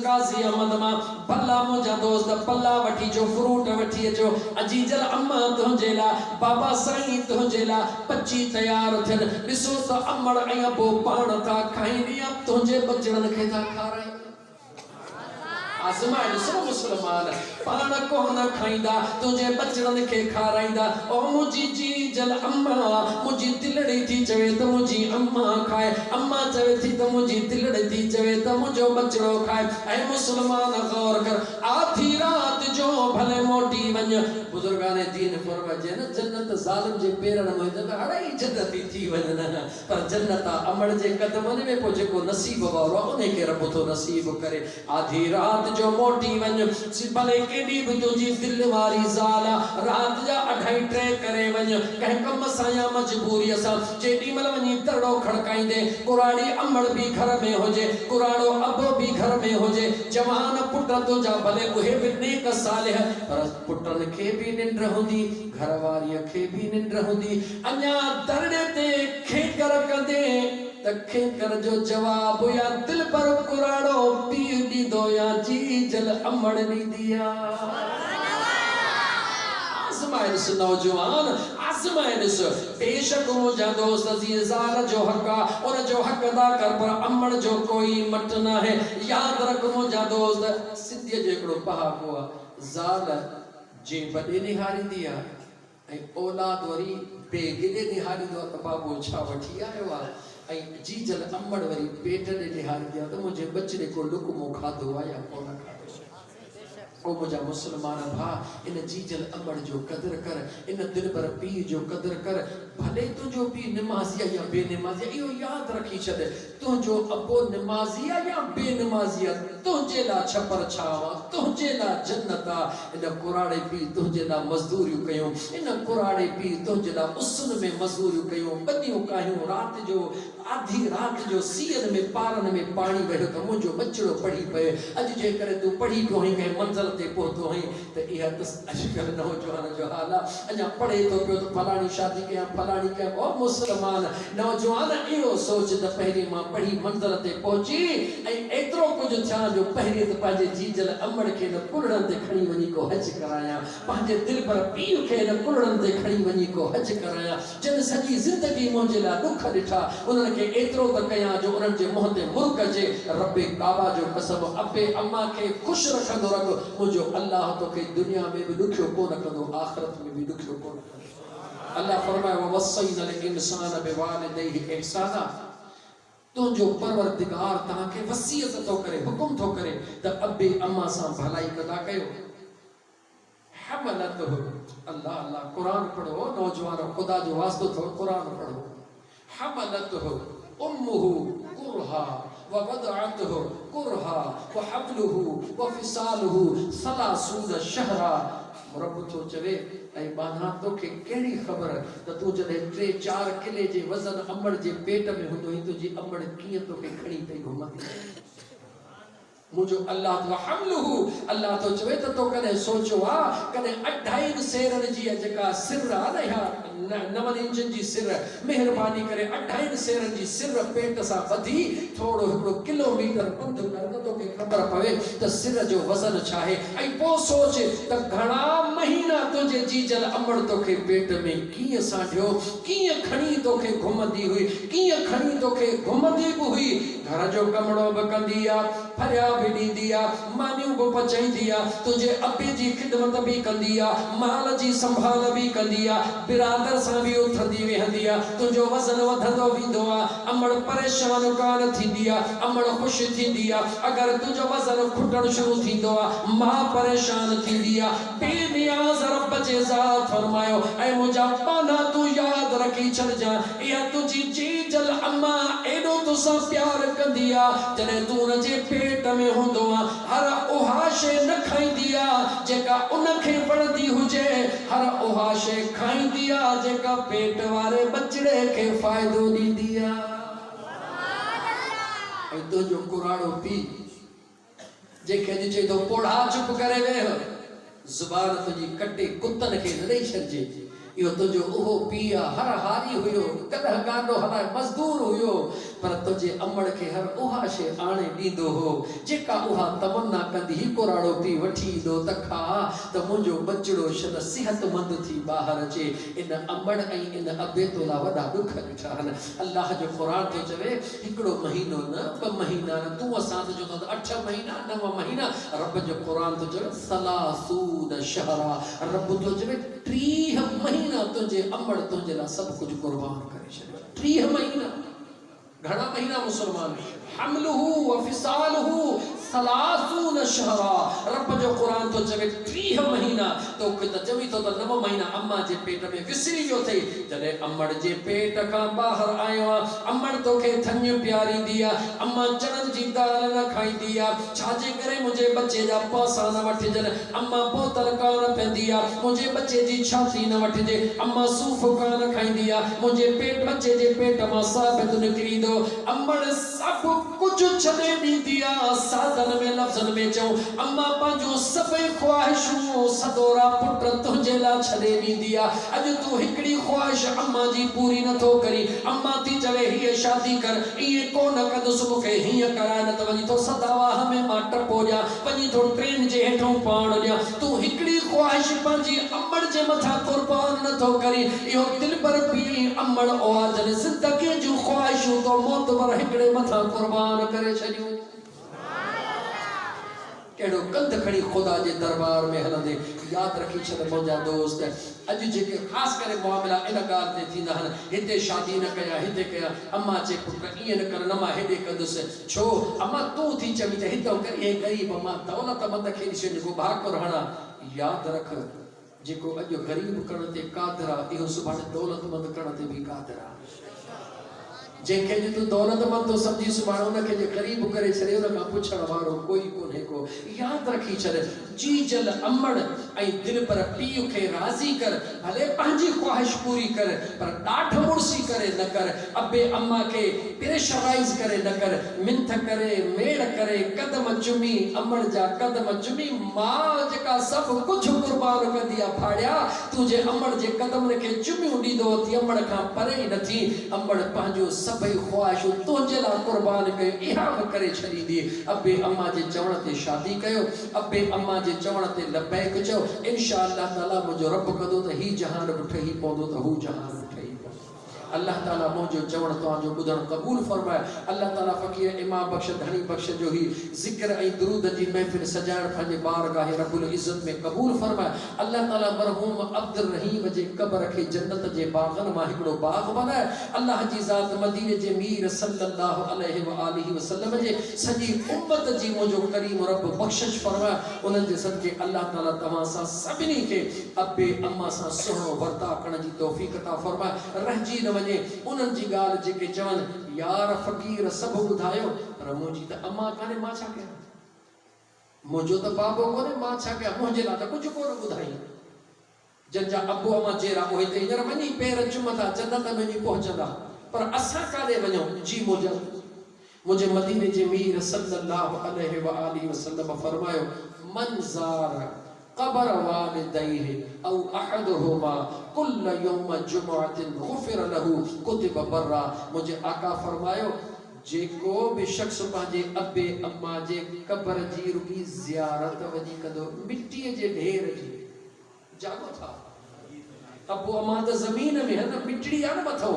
काज़ी अहमद मां भला मुंहिंजा दोस्त पल्ला वठी अचो, फ्रूट वठी अचो। अजीजल अम्मा तुंहिंजे लाइ, बाबा साईं तुंहिंजे लाइ पची तयारु थियनि। ॾिसो त अम्बड़ ऐं अबो पाण था खाइनि या तुंहिंजे बचड़नि खे था खाराइनि? आज़माए ॾिसो मुस्लमान, पाण कोन खाईंदा, तुंहिंजे बचड़नि खे खाराईंदा। ओ मुंहिंजी जीजल अम्मा, मुंहिंजी दिलड़ी थी चवे त मुंहिंजी अम्मा खाए, अम्मा चवे थी त मुंहिंजी दिलड़ी थी चवे त मुंहिंजो बचड़ो खाए। ऐं मुस्लमान गौर कर, आधी रात जो भले मोटी वञ। बुजुर्गान दीन फरमाइजे न, जन्नत ज़ालिम जे पेरनि में त अड़ाई जन्नती थी वञनि, पर जन्नत अमड़ जे कदमनि में पोइ जेको नसीब वारो आहे उन खे रब थो नसीब करे। आधी रात जो मोटी वञ, भले केॾी बि तुंहिंजी दिलि वारी ज़ाल आहे, राति जा 2:30 करे वञ, कंहिं कम सां या मजबूरीअ सां। जेॾी महिल वञी दड़ो खड़काईंदे, कुराड़ी अम्बड़ बि घर में हुजे, कुराड़ो अबो बि घर में हुजे, जवान पुट तुंहिंजा भले उहे बि नेक सालिह, पर पुटनि खे बि निंड हूंदी, घरवारीअ खे बि निंड हूंदी। अञा दड़े ते खेकर कंदे त खेकर जो जवाब या दिल पर कुराड़ो पीउ ॾींदो या जीजल अम्बड़ ॾींदी आहे। आज़माए ॾिस नौजवान, आज़माए ॾिस। बेशक मुंहिंजा दोस्त अज़ीज़, ज़ाल जो हक़ आहे, उन जो हक़ अदा कर, पर अम्बड़ जो कोई मट न आहे। यादि रख मुंहिंजा दोस्त, सिंधीअ जो हिकिड़ो पहाको आहे, ज़ाल जे वॾे निहारींदी आहे ऐं औलाद वरी बेगिले निहारींदो आहे त बाबो छा वठी आयो आहे। ऐं जीजल अम्बड़ वरी पेट ॾे निहारींदी आहे त मुंहिंजे बचड़े को लुकमो खाधो आहे या कोन खाधो। ओ मुंहिंजा मुस्लमान भाउ, इन जीजल अम्बड़ जो क़दुरु कर, इन दिल पर पीउ जो क़दुरु कर। भले तुंहिंजो पीउ निमाज़ी आहे या बेनिमाज़ी आहे, इहो यादि रखी छॾ। तुंहिंजो अबो निमाज़ी आहे या बेनिमाज़ी आहे, तुंहिंजे लाइ छपर छांव आहे, तुंहिंजे लाइ जन्नत आहे। इन कुराड़े पीउ तुंहिंजे लाइ मज़दूरियूं कयूं, इन कुराड़े पीउ तुंहिंजे लाइ उसन में मज़दूरियूं कयूं, ॿनियूं कायूं, राति जो आधी राति जो सीअनि में पारनि में पाणी वहियो त मुंहिंजो बचड़ो पढ़ी पए। अॼु जे करे तूं पढ़ी पियो आहीं, कंहिं मंज़िल ते पहुतो आहीं, त इहा त अॼुकल्ह नौजवान जो हाल आहे। अञा पढ़े थो पियो त फलाणी शादी कयां, फलाणी कयां। ओ मुस्लमान नौजवान, इहो सोच त पहिरीं मां पढ़ी मंज़िल ते पहुची ऐं एतिरो कुझु थियां जो पहिरीं त पंहिंजे जीजल अम्बड़ खे न कुलड़नि ते खणी वञी को हज करायां, पंहिंजे दिलि पर पीउ खे न कुलड़नि ते खणी वञी को हज करायां। जिन सॼी ज़िंदगी मुंहिंजे लाइ दुख ॾिठा, उन्हनि खे एतिरो त कयां जो उन्हनि जे मुंहं ते मुर्क अचे। रब्बे काबा जो कसम, अबे अम्मा खे ख़ुशि रखंदो रख, मुंहिंजो अल्लाह तोखे दुनिया में बि ॾुखियो कोन कंदो, आख़िरत में बि ॾुखियो कोन कंदो। अल्लाह फरमाए ववस्सैना इंसान बिवालिदैहि ihsana। तुंहिंजो परवरदिगार तव्हांखे वसीयत थो करे, हुकुम थो करे त अबे अम्मा सां भलाई कदा कयो। हमलतहु, अल्लाह अल्लाह, कुरान पढ़ो नौजवान, खुदा जो वास्तो थो, कुरान पढ़ो। हमलतहु उम्मुहु कुरहा ववदअतहु कुरहा वहब्लुहु वफिसालुहु 30 शहरा। रब थो चवे, ऐं बाना तोखे कहिड़ी ख़बर त तूं जॾहिं 3-4 किले जे वज़न अम्बड़ जे पेट में हूंदो हुई, तुंहिंजी अम्बड़ कीअं तोखे खणी पई घुमंदी। मुझो अल्लाह तो हमलहु, अल्लाह तो चवे त तो कने सोचो आ कने 28 सेरन जी जेका सिर आ न, या 9 इंचन जी सिर, मेहरबानी करे 28 सेरन जी सिर पेट सा वधी थोड़ो हिकड़ो किलोमीटर पंध कर तो के खबर पवे त सिर जो वजन छा है। ऐं पो सोच त घणा महीना तुझे जीजल अम्बड़ तोखे पेट में कीअं साढियो, कीअं खणी तोखे घुमंदी हुई, कीअं खणी तोखे घुमंदी भी हुई। घर जो कमड़ो भी कंदी आ, फरिया भी ॾींदी आ, मानियूं भी पचाईंदी आ, तुझे अबे जी खिदमत भी कंदी आ, माल जी संभाल भी कंदी आ, बिरादर सां भी उथंदी वेहंदी आ, तुझो वज़न वधंदो वेंदो आ। अम्बड़ परेशान कान थींदी आ, अम्बड़ खुश थींदी आ। अगर तुझो वज़न खुटण शुरू थींदो आ, मां परेशान थींदी आ। बेनियाज़ रब जे ज़ात फरमायो, ऐं मुंहिंजा पाना तू याद रखी छॾजां, इहा तुझी जीजल अम्मा एॾो तोसां प्यार कंदी आ, जॾहिं तू उन जे पेट में हूंदो आ। हर उहा शइ न खाईंदी आ जेका उनखे वणंदी हुजे, हर उहा शइ खाईंदी आ जेका पेट वारे बचड़े खे फ़ाइदो ॾींदी आ। ऐं तुंहिंजो कुराड़ो पीउ जेके अॼु चए थो पोड़ा चुप करे वेह, ज़ुबान तुंहिंजी कटे कुतनि खे न ॾेई छॾिजे। इहो तुंहिंजो उहो पीउ आहे, हर हारी हुयो, कॾहिं गाॾो हलाए मज़दूर हुयो, पर तुंहिंजे अमड़ खे हर उहा शइ आणे ॾींदो हो जेका उहा तमन्ना कंदी। हिकु राड़ो पी वठी ईंदो त खा त मुंहिंजो बचिड़ो शल सिहतमंद थी ॿाहिरि अचे। इन अमड़ ऐं इन अबे तोला वॾा ॾुख ॾिठा आहिनि। अलाह जो क़ुरान थो चवे हिकिड़ो महीनो न, 2 महीना न, तूं असां त चवंदा 8 महीना 9 महीना। रब जो क़ुरान थो चवे सलासून शहरा, रब थो चवे 30 महीना तुंहिंजे अमड़ तुंहिंजे लाइ सभु कुझु क़ुर्बान करे छॾियो। 30 महीना। घणा महीना मुसलमान? हमलुहु व फिसालुहु सलासून शहरा। रब जो क़ुरान तो चवे 30 महीना। तो त चवी तो त 9 महीना अम्मा जे पेट में विसरी वियो थई। जॾहिं अमड़ जे पेट खां ॿाहिरि आयो आहे, अमड़ तोखे थञ प्यारींदी आहे, अम्मा चणनि जी दाल न खाईंदी आहे। छाजे करे? मुंहिंजे बचे जा पासा न वठिजनि, अम्मा बोतल कान पींदी आहे। मुंहिंजे बचे जी छाती न वठिजे, अम्मा सूफ़ कान खाईंदी आहे। मुंहिंजे पेट बचे जे पेट मां साबित निकिरी दो। अमड़ सब कुछ छॾे ॾींदी आहे। साधन में लफ़्ज़नि में चऊं, अम्मा पंहिंजो सभई ख़्वाहिशूं सदोरा पुट तुंहिंजे लाइ छॾे ॾींदी आहे। अॼु तूं हिकिड़ी ख़्वाहिश अम्मा जी पूरी नथो करी। अम्मा थी चवे हीअ शादी कर, ईअं कोन कंदुसि, मूंखे हीअं कराए, न त वञी थो सदावाह में मां टपो ॾियां, वञी थो ट्रेन जे हेठों पाण ॾियां। तूं हिकिड़ी ख़्वाहिश पंहिंजी अमड़ जे मथां क़ुर्बान नथो करी। इहो दिलि पर पी अमड़ ओआजनि ज़िंदगी जूं ख़्वाहिशूं तो मौत पर हिकिड़े मथां क़ुर्बान करे छॾियूं। कहिड़ो कंध खणी ख़ुदा जे दरबार में हलंदे। यादि रखी छॾ मुंहिंजा दोस्त, अॼु जेके ख़ासि करे मामला इन ॻाल्हि ते थींदा आहिनि, हिते शादी न कया, हिते कया, अम्मा चए पुट ईअं न कर, न मां हेॾे कंदुसि। छो? अम्मा तूं थी चवी त हितां कर, इहे ग़रीब मां दौलतमंद खे ॾिसे जेको भाकुर हणा। यादि रख, जेको अॼु ग़रीब करण ते क़ादिर आहे, इहो सुभाणे दौलतमंद करण ते बि क़ादिर आहे। जंहिंखे जे तूं दौलतमंद तो सम्झी, सुभाणे उनखे जे ग़रीब करे छॾे, उन खां पुछण वारो कोई कोन्हे को। यादि रखी छॾ, जी जल अमड़ ऐं दिलि पर पीउ खे राज़ी कर। भले पंहिंजी ख़्वाहिश पूरी कर, पर ॾाढ मुड़सी करे न कर। अबे अम्मा खे प्रेशराइज़ करे न कर। मिंथ करे, मेड़ करे, कदम चुमी, अमड़ जा कदम चुमी। मां जेका सभु कुझु क़ुर्बान कंदी आहे फाड़िया, तुंहिंजे अमड़ जे कदमनि खे चुमियूं ॾींदो थी, अमड़ खां परे ई नथी। अमड़ पंहिंजो सभई ख़्वाहिशूं तुंहिंजे लाइ क़ुर्बान कयो, इहा बि करे छॾींदी। अबे अम्मा जे चवण ते शादी कयो, अबे अम्मा जे चवण ते लबैक चओ। इंशा अल्लाह ताला मुंहिंजो रब कंदो त ही जहान बि ठही पवंदो, त हू जहान बि ठही पवंदो। अल्लाह ताला मुंहिंजो चवण तव्हांजो ॿुधणु क़बूल फरमाए। अल्लाह ताला फ़क़ीर इमाम बख़्श धणी बख़्श जो ही ज़िक्र ऐं दुरूद जी महफ़िल सजाइण पंहिंजे बारगाह रब्बुल इज़्ज़त में क़बूल फरमाए। अल्लाह ताला मरहूम अब्दुल रहीम जे क़ब्र खे जन्नत जे बाग़नि मां हिकिड़ो बाग़ बनाए। अल्लाह जी ज़ात मदीने जे मीर सल्लल्लाहु अलैहि व आलिहि वसल्लम जे सॼी उम्मत जी मुंहिंजो करीम रब बख़्शिश फरमाए। उन्हनि जे सदके अल्लाह ताला तव्हां सां सभिनी खे अबे अम्मा सां सुहिणो वर्ताव करण जी तौफ़ीक़ अता फरमाए। रहिजी न उन्हनि जी ॻाल्हि जेके चवनि, यार फ़क़ीर सभु ॿुधायो, पर मुंहिंजी त अम्मा कान्हे, मां छा कयां? मुंहिंजो त बाबो कोन्हे, मां छा कयां? मुंहिंजे लाइ त कुझु कोन ॿुधाई। जंहिंजा अबो अम्मा चेरा उहे त हींअर वञी पेर चुमंदा, जन्नत में वञी पहुचंदा, पर असां काॾे वञूं? जी मुंहिंजे मदीने जे मीर सल्लल्लाहु अलैहि व आलिहि वसल्लम फरमायो, मन ज़ार क़बर वालिदैहि औ अहदुहुमा कुल्ल यौम जुमअतिन गुफ़िर लहू कुतिब बर्रा। मुझे आका फरमायो, जेको भी शख्स पंहिंजे अबे अम्मा जे क़बर जी रुगी ज़ियारत वञी कंदो, मिट्टीअ जे ढेर जी, जागो था अबो अम्मा त ज़मीन में है न, मिट्टी आहे न मथो।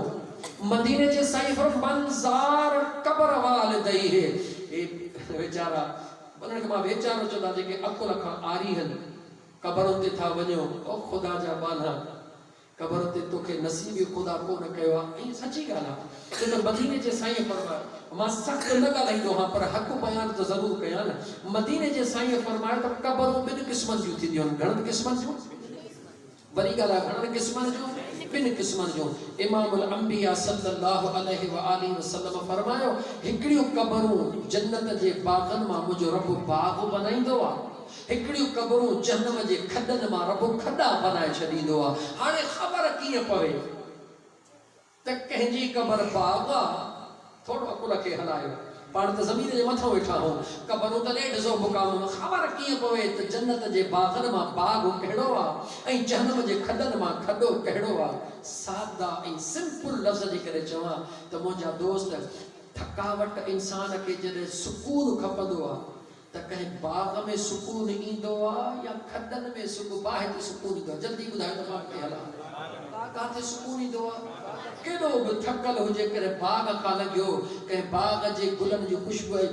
मदीने जे साईं फरमान ज़ार क़बर वालिदैहि, ए वेचारा उन्हनि खे मां वेचारो चवंदा जेके अकुल खां आरी आहिनि, क़बर ते था वञो। ओ ख़ुदा जा बाला, क़बर ते तोखे नसीब ख़ुदा कोन कयो आहे। ऐं सची ॻाल्हि आहे, छो त मदीने जे साईं फरमायो, मां सख़्तु न ॻाल्हाईंदो आहियां पर हक़ बयान त ज़रूरु कयां न। मदीने जे साईं फरमायो त क़बरूं 2 क़िस्मनि जूं थींदियूं आहिनि। घणनि क़िस्मनि जूं? वरी ॻाल्हि आहे, घणनि क़िस्मनि जूं? 2 क़िस्मनि जूं। इमामुल अंबिया सल्लल्लाहु अलैहि व आलिहि वसल्लम फरमायो, हिकिड़ियूं क़बरूं जन्नत जे बाग़नि मां मुंहिंजो रब बाग़ बनाईंदो आहे, हिकिड़ियूं क़बरूं जहन्नम जे खॾनि मां रब खॾा बनाए छॾींदो आहे। हाणे ख़बर कीअं पवे त कंहिंजी क़बर बाग़ आहे? थोरो अकुल खे हलायो। पाण त ज़मीन जे मथां वेठा हूं क़बरूं त ॾेढ सौ मुक़ाम में ख़बर कीअं पवे त जन्नत जे बाग़नि मां बाग़ कहिड़ो आहे ऐं जहन्नम जे खॾनि मां खॾो कहिड़ो आहे। सादा ऐं सिंपल लफ़्ज़ जे करे चवां त मुंहिंजा दोस्त थकावट इंसान खे जॾहिं सुकून खपंदो आहे त कंहिं बाग़ में सुकून ईंदो आहे या खॾनि में सुकून बाहि ते सुकून ईंदो आहे। जल्दी ॿुधायो त मां कीअं हलां काथे सुकून ईंदो आहे। केॾो बि थकल हुजे करे बाग़ खां लॻियो कंहिं बाग़ जे गुलनि जी ख़ुशबू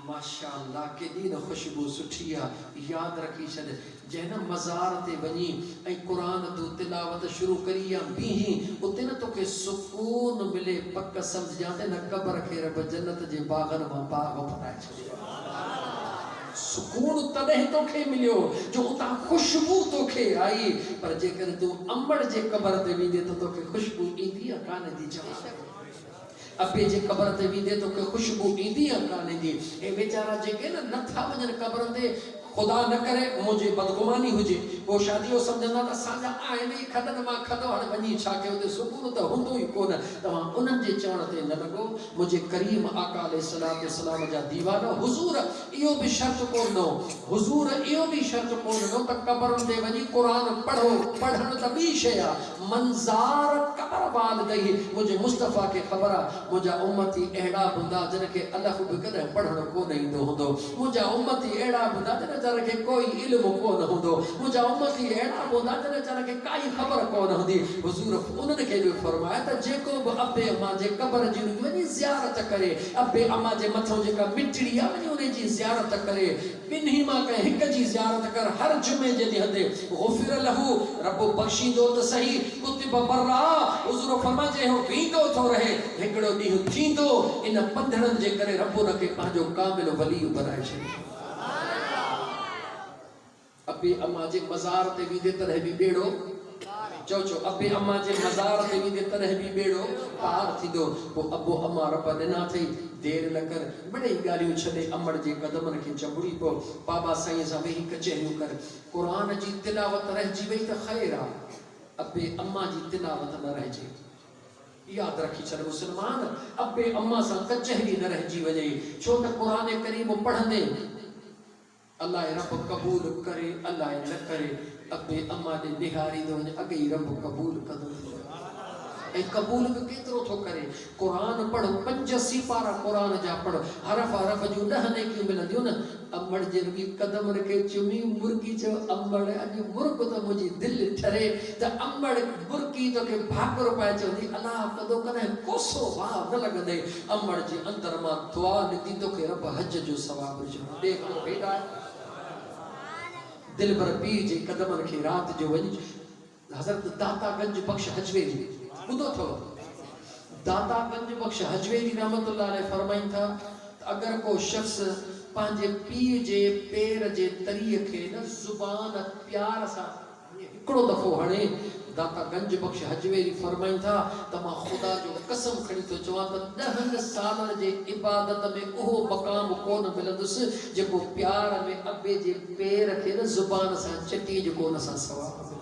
माशाअल्लाह केॾी न ख़ुशबू सुठी आहे। यादि रखी छॾ जंहिं न मज़ार ते वञी ऐं क़ुरान तूं तिलावत शुरू करी या बीही उते न तोखे सुकून मिले पक सम्झ ॼाते न क़बर खे रब जन्नत जे बाग़नि मां बाग़ ठाहे छॾियो। सुकून तॾहिं तोखे मिलियो जो उतां ख़ुशबू तोखे आई। पर जेकर तूं अंबड़ जे क़बर ते वेंदे त तोखे ख़ुशबू ईंदी या कान ईंदी जवाब। अबे जे क़बर ते वेंदे तोखे ख़ुशबू ईंदी या कान ईंदी। हे वीचारा जेके न नथा वञनि क़बर ते खुदा न करे मुझे बदगुमानी हुजे वो शादियों समझंदा त असांजा आहिनि ई खॾनि मां खॾो हाणे वञी छा कयो उते सुकून त हूंदो ई कोन। तव्हां उन्हनि जे चवण ते न लॻो। मुंहिंजे करीम आका अलैहिस्सलाम जा दीवाना हुज़ूर इहो बि शर्त कोन हो हुज़ूर इहो बि शर्त कोन हो त क़बरुनि ते वञी क़ुरान पढ़ो। पढ़ण त ॿी शइ आहे मंज़ार क़बर वालिदई। मुंहिंजे मुस्तफ़ा खे ख़बर आहे मुंहिंजा उम्मती अहिड़ा हूंदा जिन खे अलफ़ बि कॾहिं पढ़णु कोन ईंदो हूंदो। मुंहिंजा उम्मती अहिड़ा हूंदा जिन खे कोई इल्मु कोन हूंदो। मुंहिंजा उम्मती अहिड़ा हूंदा जिन खे काई ख़बर कोन हूंदी। हुज़ूर उन्हनि खे बि फरमाया त जेको बि अबे अम्मा जे क़बर जी वञी ज़ियारत करे अबे अम्मा जे मथां जेका मिटड़ी आहे वञी उन जी ज़ियारत करे। ॿिन्ही मां कंहिं हिक जी ज़ियारत कर हर जुमे जे ॾींहं ते गुफ़िर लहू रब बख़्शींदो त सही कुतिब बर्रा। हुज़ूर फरमाए हो वींदो थो रहे हिकिड़ो ॾींहुं थींदो इन पंधड़नि जे करे रब उन खे पंहिंजो कामिल वली बनाए छॾियो। अबे अम्मा जे मज़ार ते वेंदे तॾहिं बि बेड़ो चओ चओ अबे अम्मा जे मज़ार ते वेंदे तॾहिं बि बेड़ो पार थींदो। पोइ अबो अम्मा रब ॾिना अथई देरि न कर मिड़ेई ॻाल्हियूं छॾे अमड़ जे कदमनि खे चंबड़ी पो बाबा साईं सां वेही कचहरियूं कर। क़ुरान जी तिलावत रहिजी वई त ख़ैर आहे अबे अम्मा जी तिलावत न रहिजे। यादि रखी छॾ मुस्लमान अबे अम्मा सां कचहरी न रहिजी वञे छो त क़ुरान करीम पढ़ंदे अल्लाह रब कबूल करे अल्लाह न करे अबे अम्मा ने निहारींदो वञे अॻे ई रब कबूल कंदो। ऐं कबूल बि केतिरो थो करे। क़ुरान पढ़ 5 सिपारा क़ुरान जा पढ़ हरफ हरफ जूं 10 नेकियूं मिलंदियूं न। अम्बड़ जे रुॻी कदमनि खे चुमी मुर्गी चयो अम्बड़ अॼु मुर्ग त मुंहिंजी दिलि ठरे त अम्बड़ मुर्गी तोखे भाकुर पाए चवंदी अलाह कदो कॾहिं कोसो वाह न लॻंदे। अम्बड़ जे अंदर मां दुआ निकिती तोखे रब हज जो सवाबु ॾिजो। देखो बेटा दिल भर पीर जे कदमनि खे राति जो वञी हज़रत दातागंज बख्श हजवेरी ॿुधो अथव दातागंज बख्श हजवेरी रहमतुल्लाह अलैह फरमाइनि था अगर को शख्स पंहिंजे पीर जे पेर जे तरीअ खे न ज़ुबान प्यार सां हिकिड़ो दफ़ो हणे दातागंज बख्श हजवेरी फरमाइनि था त मां ख़ुदा जो कसम खणी थो चवां त 10 सालनि जे इबादत में उहो मक़ाम कोन मिलंदुसि जेको प्यार में अबे जे पेर खे न ज़ुबान सां चटी जेको उन सां सवाब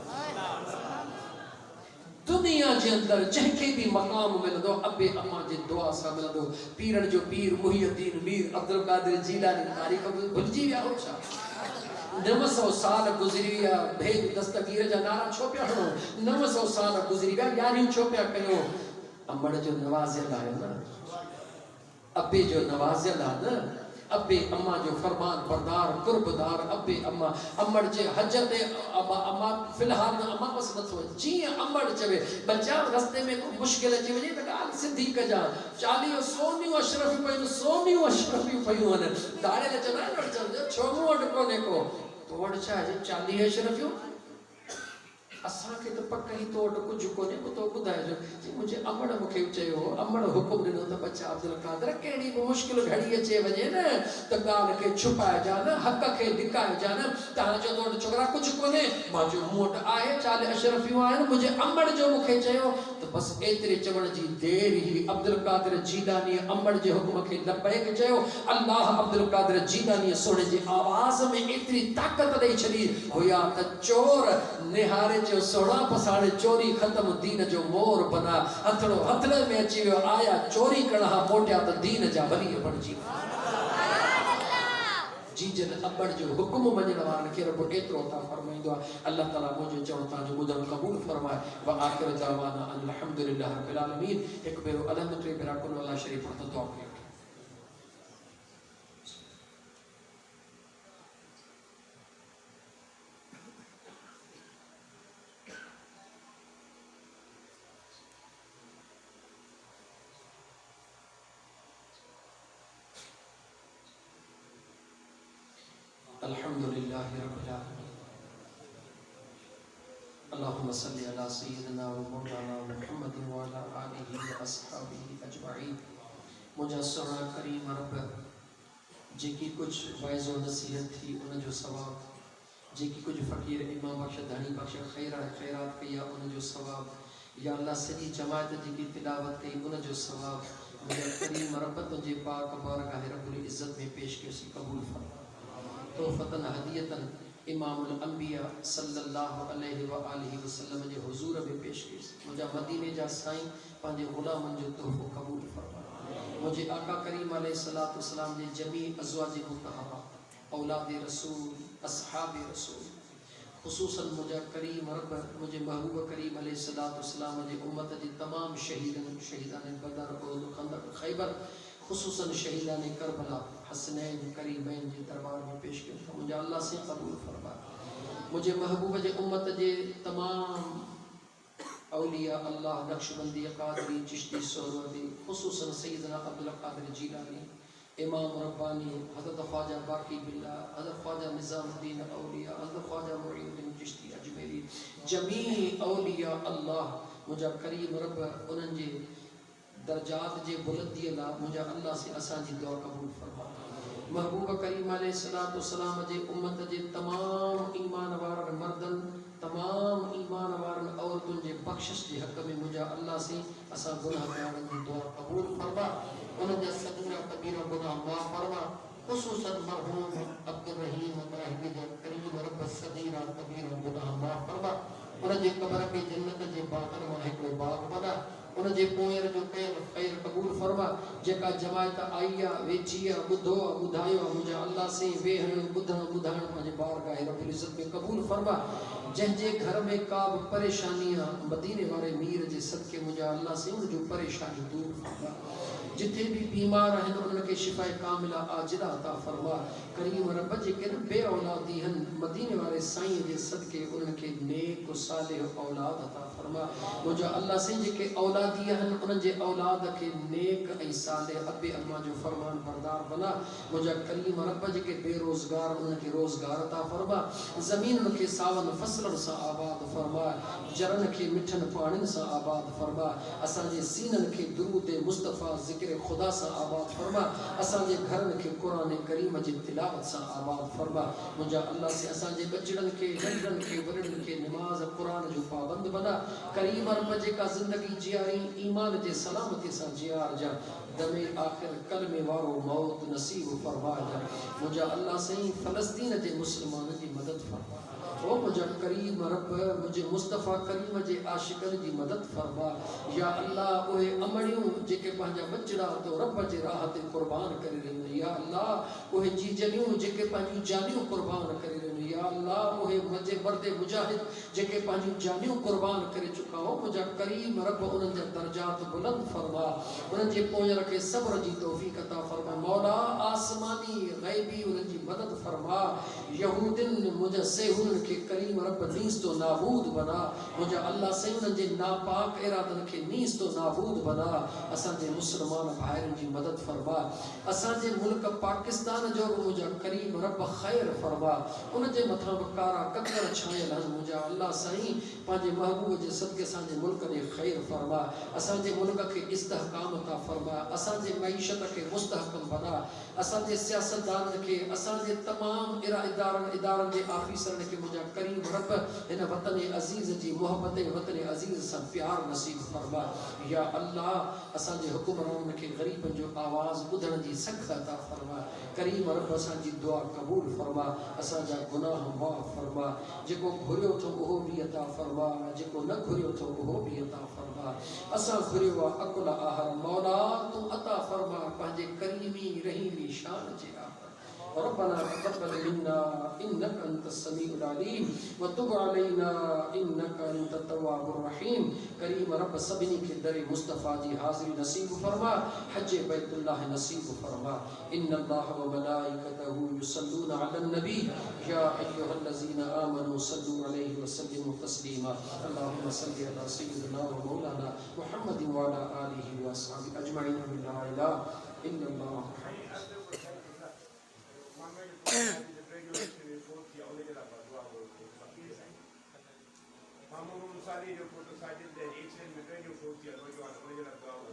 दुनिया जे अंदर जंहिंखे बि मक़ाम मिलंदो अबे अम्मा जी दुआ सां मिलंदो। पीरनि जो पीर मुहियुद्दीन मीर अब्दुल क़ादिर जीलानी तारीख़ भुलिजी विया हो छा। 900 साल गुज़री विया भेद दस्तगीर जा नारा छो पिया हणो 900 साल गुज़री विया यारियूं छो पिया कयो। अम्बड़ जो नवाज़ियल आहे न अबे जो नवाज़ियल आहे न अबे अम्मा जो फरमान बरदार कुर्बदार अबे अम्मा अम्बड़ जे हज ते अम्मा फिलहाल अम्मा बस नथो जीअं अम्बड़ चवे बच्चा रस्ते में कोई मुश्किल अची वञे त ॻाल्हि सिधी कजां 40 सोनियूं अशरफियूं पयूं सोनियूं अशरफियूं पयूं आहिनि दाड़े चवंदा आहिनि छो मूं वटि कोन्हे को तो वटि छा आहे 40 अशरफियूं असांखे त पक ई तो वटि कुझु कोन्हे पोइ तो ॿुधाइजो जी मुंहिंजे अमड़ मूंखे चयो अमड़ हुकुम ॾिनो त बच्चा अब्दुल क़ादिर कहिड़ी बि मुश्किल घड़ी अचे वञे न त ॻाल्हि खे छुपाइजा न हक़ खे धिकाइजा न। तव्हांजो तो वटि छोकिरा कुझु कोन्हे मां चयो मूं वटि आहे 40 अशरफियूं आहिनि मुंहिंजे अमड़ जो मूंखे चयो त बसि एतिरे चवण जी देरि ई अब्दुल क़ादिर जीलानी अमड़ जे हुकुम खे लबैक चयो। अल्लाह अब्दुल क़ादिर जीलानी सोने जी आवाज़ में एतिरी ताक़त ॾेई छॾी हुया त चोर निहारे चयो सोना पसाड़े चोरी खत्म दीन जो मोर बना हथड़ो हथड़े में अची वियो आया चोरी करण खां मोटिया त दीन जा वली बणिजी जीजन अबड़ जो हुक्म मञण वारनि खे रब एतिरो अता फरमाईंदो आहे। अल्लाह ताला मुंहिंजो चवण तव्हांजो ॿुधण क़बूल फरमाए। व आख़िर दावाना अल्हम्दुलिल्लाहि रब्बिल आलमीन। हिकु भेरो अलहम्द टे भेरा कुल अल्लाह शरीफ पढ़ंदो दुआ कयो। अल्हम्दुलिल्लाहि रब्बिल आलमीन। अल्लाहुम्मा सल्लि अला सय्यिदिना व मौलाना मुहम्मद व अला आलिहि व अस्हाबिहि अजमईन। मुंहिंजा सुहिणा करीम रब जेकी कुछ वाइज़ो नसीहत थी उन जो सवाब, जेकी कुछ फ़कीर इमाम बख्श धनी बख्श खैरात कई आहे उन जो सवाब, या अल्लाह सॼी जमात जेकी तिलावत कई उन जो सवाब मुंहिंजा करीम रब तुंहिंजे पाक बारगाह रब्बुल इज़्ज़त में पेश कयोसीं क़बूल फरमा। तोहफ़तन हदियतन इमामुल अंबिया सल्लल्लाहु अलैहि व आलिहि वसल्लम जे हुज़ूर में पेश कयोसीं। मुंहिंजा मदीने जा साईं पंहिंजे ग़ुलामनि जो तोहफ़ो क़बूल फरमा। मुझे आका करीम अलैहिस्सलातु वस्सलाम जे जमी अज़वाज मुतहरा औलाद रसूल अस्हाब रसूल खुसूसन मुझा करीम रब मुझे महबूब करीम अलैहिस्सलातु वस्सलाम जे उम्मत जे तमाम शहीदान बदर उहद खंदक खैबर खुसूसन शहीदान करबला हसनैन करीमैन जे दरबार में पेश कयो। मुझे अल्लाह से कबूल फरमा। मुझे महबूब जे उम्मत जे तमाम औलिया अल्लाह नक्शबंदी कादरी चिश्ती सोहरवर्दी खुसूसन सैयदना अब्दुल कादिर जीलानी इमाम रब्बानी हज़रत ख्वाजा बाकी बिल्ला हज़रत ख्वाजा निज़ामुद्दीन औलिया हज़रत ख्वाजा मुईनुद्दीन चिश्ती अजमेरी जमी औलिया अल्लाह मुझा करीम रब उन्हनि जे दर्जात जे बुलंदीअ लाइ मुंहिंजा अल्लाह से असांजी दुआ क़बूल फरमा। महबूब करीम अलैहिस्सलातु वस्सलाम जे उम्मत जे तमाम ईमान वारनि मर्दनि तमाम ईमान वारनि औरतुनि जे बख़्शिश जे हक़ में मुंहिंजा अल्लाह से असां गुनाहगारनि जी दुआ क़बूल फरमा। उन्हनि जा सगीरा कबीरा गुनाह माफ़ फरमा। खुसूसन मरहूम अब्दुल रहीम इब्राहिम जा करीम रब सगीरा कबीरा गुनाह माफ़ फरमा। उन जे क़ब्र खे जन्नत जे बाग़नि मां हिकिड़ो बाग़ बना। उन जे पोयर जो कयल ख़ैर क़बूल फरमा। जेका जमायत आई आहे वेठी आहे ॿुधो आहे ॿुधायो आहे मुंहिंजा अल्लाह से वेहण ॿुधण ॿुधाइण पंहिंजे बारगाह रब्बुल इज़्ज़त में क़बूल फरमा। जंहिंजे घर में का बि परेशानी आहे मदीने वारे मीर जे सदके मुंहिंजा अल्लाह से उन जो परेशानी दूर फरमा। जिथे भी बीमार आहिनि उन्हनि खे शिफ़ाए कामिला आजिला अता फरमा। करीम रब जेके न बे औलादी आहिनि मदीने वारे साईं जे सदके उन्हनि खे नेक सालिह औलाद अता फरमा। मुंहिंजा अल्लाह से जेके औलादी आहिनि उन्हनि जे औलाद खे नेक ऐं सालिह अबे अम्मा जो फरमान बरदार बना। मुंहिंजा करीम रब जेके बेरोज़गार उन्हनि खे रोज़गार अता फरमा। ज़मीनुनि खे सावन फसलनि सां आबाद फरमा। जरनि खे मिठनि पाणिनि सां आबाद फरमा। असांजे सीननि खे दुरूद मुस्तफ़ा ज़िक्र खुदा से आबाद फरमा। असांजे घरनि खे क़ुरान करीम जी तिलावत से आबाद फरमा। मुंहिंजा अल्लाह से असांजे बचड़नि खे नंढड़नि खे वॾनि खे नमाज़ क़ुरान जो पाबंद बना। करीम रब जेका ज़िंदगी जियारी ईमान जे सलामती सां जियार जा दमे आख़िर कलमे वारो मौत नसीब फरमा जा। मुंहिंजा अल्लाह साईं फ़लस्तीन जे मुस्लमाननि जी मदद फरमा। ओ मुझा करीम रब मुझे मुस्तफ़ा करीम जे आशिकनि जी मदद फरमा। या अल्लाह उहे अमड़ियूं जेके पंहिंजा बचड़ा तो रब जे राह ते क़ुर्बान करे रहियूं। या अल्लाह उहे जीजलियूं जेके पंहिंजूं जानियूं क़ुर्बान करे रहियूं। या अल्लाह उहे मुंहिंजे मर्द मुजाहिद जेके पंहिंजूं जानियूं क़ुर्बान करे चुका हो मुझा करीम रब उन्हनि जा दर्जात बुलंद फरमा। उन्हनि जे पोयर खे सब्र जी तौफ़ीक़ अता फरमा। मौला आसमानी ग़ैबी उन्हनि जी मदद फरमा। यहूदिन मुझा सेहुन के करीम रब नीस तो नाबूद बना। मुझा अल्लाह से उन्हनि जे नापाक इरादनि खे नीस तो नाबूद बना। असांजे मुसलमान भाइरनि जी मदद फरमा। असांजे मुल्क पाकिस्तान जो मुझा करीम रब ख़ैर फरमा। उन जे मथां बि कारा ककर छायल आहिनि। मुझा अल्लाह साईं पंहिंजे महबूब जे सदके असांजे मुल्क ॾे ख़ैर फरमा। असांजे मुल्क खे इस्तेहकाम अता फरमा। असांजे मईशत खे मुस्तहकम बना। असांजे सियासतदाननि खे असांजे तमाम इदारनि जे ऑफिसरनि खे मुझा करीम रब हिन वतन अज़ीज़ जी मोहब्बत वतन अज़ीज़ सां प्यार नसीब फरमा। या अल्लाह असांजे हुक्मराननि खे ग़रीबनि जो आवाज़ ॿुधण जी सख़्त अता फरमा। करीम रब असांजी दुआ क़बूल फरमा। असांजा गुनाह माफ़ फरमा। जेको घुरियो थो उहो बि अता फरमा। फरमा जेको न घुरियो थो उहो बि अता फरमा असां घुरियो आहे अकुल आहर मौला तू अता फरमा पंहिंजे करीमी रहीमी शान जे आहर रब्बना तक़ब्बल मिन्ना इन्नका अंतस समीउल अलीम व तुब अलैना इन्नका अंतत तव्वाबुर रहीम करीम रब सभिनी खे दर मुस्तफ़ा जी हाज़िरी नसीब फरमा हज बैतुल्लाह नसीब फरमा इन्नल्लाह व मलाइकतहु युसल्लूना अलन नबी या अय्युहल्लज़ीना आमनू सल्लू अलैहि व सल्लिमू तस्लीमा अल्लाहुम्मा सल्लि अला सय्यिदिना व मौलाना मुहम्मदिन व अला आलिहि व अस्हाबिहि अजमईन ला इलाहा इल्लल्लाह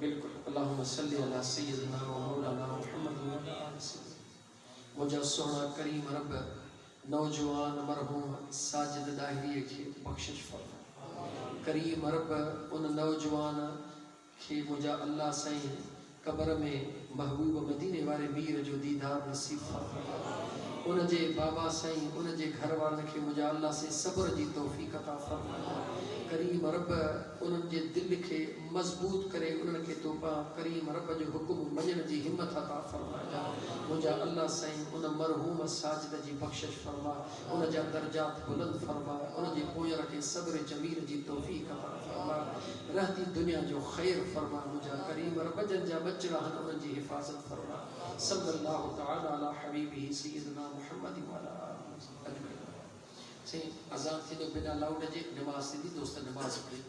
बिल्कुल अल्लाहुम्मा सल्लि अला सय्यिदिना व मौलाना मुहम्मद व अला आलि सय्यिदिना मुझा सोना करीम रब नौजवान मरहूम साजिद दाहिरी के बख्शिश फरमा करीम रब उन नौजवान के मुझा अल्लाह साईं कब्र में महबूब मदीने वाले मीर जो दीदार नसीब फरमा उन जे बाबा साईं उन जे घर वारन के मुझा अल्लाह से सब्र जी तौफीक अता फरमा करीम रब उन्हनि जे दिल के मजबूत करे उन्हनि खे तोपा करीम रब जो हुकुम मञण जी हिम्मत अता फरमाया मुझा अल्लाह साईं उन मरहूम साजिद जी बख्शिश फरमा उन जा दर्जात बुलंद फरमा उन जे पोयर के सब्र जमील जी तौफीक अता फरमा रहती दुनिया जो खैर फरमा मुझा करीम रब जन जा बचड़ा उन जी हिफाजत फरमा सल्लल्लाहु तआला अला हबीबिही सय्यिदना मुहम्मद व अला आलिहि अजमईन से अज़ान थी तो बिना लाउड जे नमाज थी दोस्त नमाज पढ़ी